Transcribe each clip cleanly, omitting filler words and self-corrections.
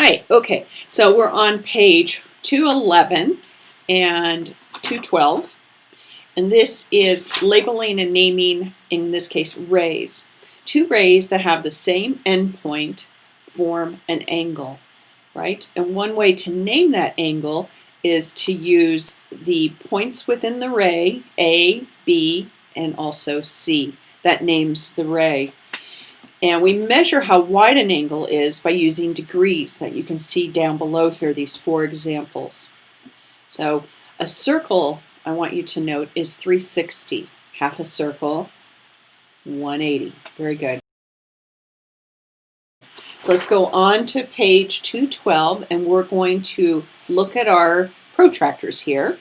Hi, okay, so we're on page 211 and 212, and this is labeling and naming, in this case, rays. Two rays that have the same endpoint form an angle, right? And one way to name that angle is to use the points within the ray, A, B, and also C. That names the ray. And we measure how wide an angle is by using degrees that you can see down below here, these 4 examples. So a circle, I want you to note, is 360. Half a circle, 180. Very good. So let's go on to page 212, and we're going to look at our protractors here.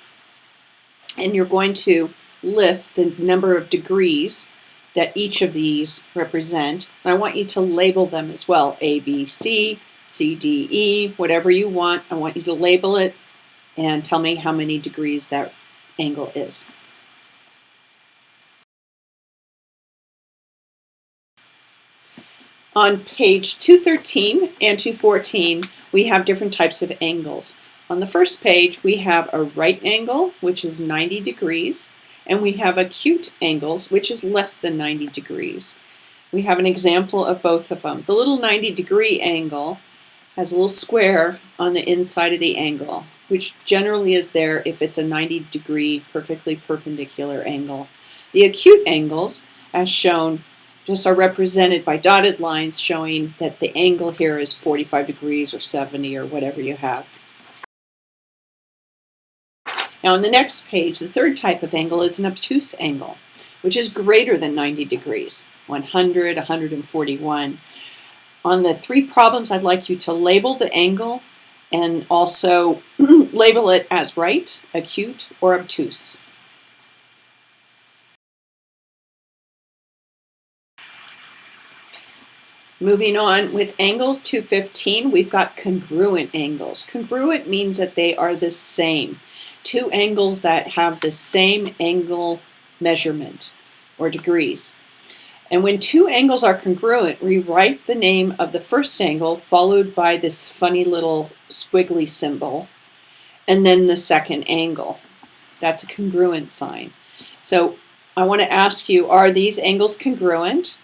And you're going to list the number of degrees that each of these represent. And I want you to label them as well. A, B, C, C, D, E, whatever you want. I want you to label it and tell me how many degrees that angle is. On page 213 and 214, we have different types of angles. On the first page, we have a right angle, which is 90 degrees. And we have acute angles, which is less than 90 degrees. We have an example of both of them. The little 90-degree angle has a little square on the inside of the angle, which generally is there if it's a 90-degree perfectly perpendicular angle. The acute angles, as shown, just are represented by dotted lines showing that the angle here is 45 degrees or 70 or whatever you have. Now on the next page, the third type of angle is an obtuse angle, which is greater than 90 degrees, 100, 141. On the 3 problems, I'd like you to label the angle and also label it as right, acute, or obtuse. Moving on with angles 215, we've got congruent angles. Congruent means that they are the same. 2 angles that have the same angle measurement or degrees. And when 2 angles are congruent, we write the name of the first angle followed by this funny little squiggly symbol, and then the second angle. That's a congruent sign. So I want to ask you, are these angles congruent?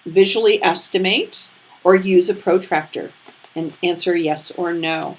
Visually estimate or use a protractor and answer yes or no.